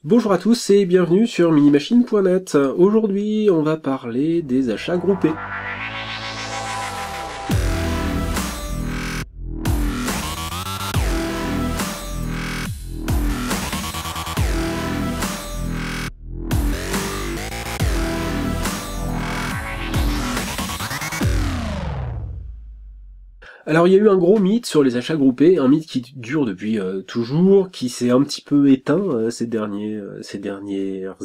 Bonjour à tous et bienvenue sur minimachine.net. Aujourd'hui, on va parler des achats groupés. Alors il y a eu un gros mythe sur les achats groupés, un mythe qui dure depuis toujours, qui s'est un petit peu éteint ces dernières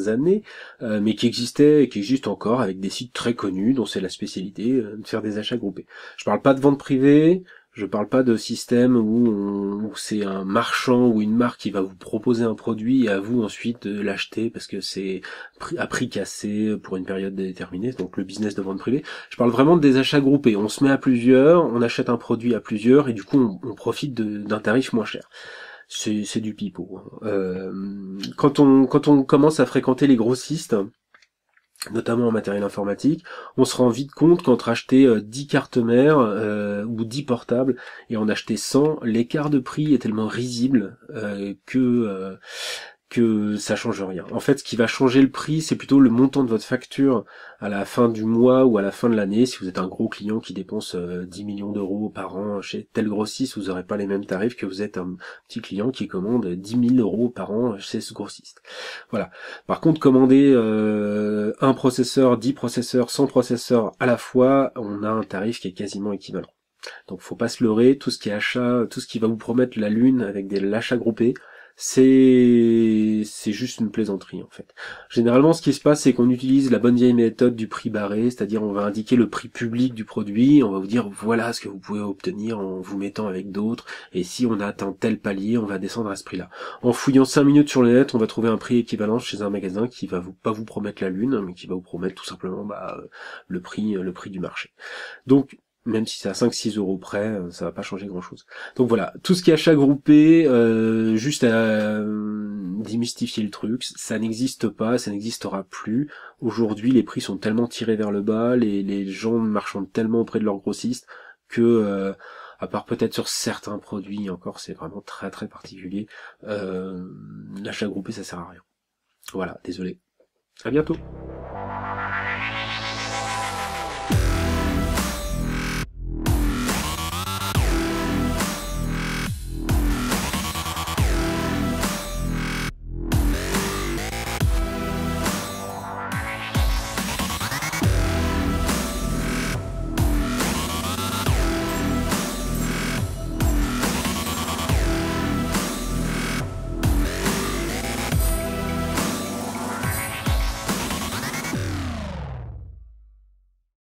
années, mais qui existait et qui existe encore avec des sites très connus dont c'est la spécialité de faire des achats groupés. Je parle pas de vente privée, je parle pas de système où c'est un marchand ou une marque qui va vous proposer un produit et à vous ensuite de l'acheter parce que c'est à prix cassé pour une période déterminée, donc le business de vente privée. Je parle vraiment des achats groupés. On se met à plusieurs, on achète un produit à plusieurs et du coup on profite d'un tarif moins cher. C'est du pipeau. Quand on commence à fréquenter les grossistes, notamment en matériel informatique, on se rend vite compte qu'entre acheter 10 cartes mères ou 10 portables et en acheter 100, l'écart de prix est tellement risible que ça change rien. En fait, ce qui va changer le prix, c'est plutôt le montant de votre facture à la fin du mois ou à la fin de l'année. Si vous êtes un gros client qui dépense 10 millions d'euros par an chez tel grossiste, vous n'aurez pas les mêmes tarifs que vous êtes un petit client qui commande 10 000 euros par an chez ce grossiste. Voilà. Par contre, commander un processeur, 10 processeurs, 100 processeurs à la fois, on a un tarif qui est quasiment équivalent. Donc faut pas se leurrer, tout ce qui est achat, tout ce qui va vous promettre la lune avec l'achat groupé, c'est juste une plaisanterie en fait. Généralement ce qui se passe c'est qu'on utilise la bonne vieille méthode du prix barré, c'est-à-dire on va indiquer le prix public du produit, on va vous dire voilà ce que vous pouvez obtenir en vous mettant avec d'autres, et si on a atteint tel palier, on va descendre à ce prix-là. En fouillant 5 minutes sur le net, on va trouver un prix équivalent chez un magasin qui va pas vous promettre la lune, mais qui va vous promettre tout simplement le prix du marché. Donc même si c'est à 5-6 euros près, ça va pas changer grand chose. Donc voilà, tout ce qui est achat groupé, juste à démystifier le truc, ça n'existe pas, ça n'existera plus. Aujourd'hui, les prix sont tellement tirés vers le bas, les gens marchandent tellement auprès de leurs grossistes que, à part peut-être sur certains produits, encore c'est vraiment très très particulier, l'achat groupé ça sert à rien. Voilà, désolé. À bientôt.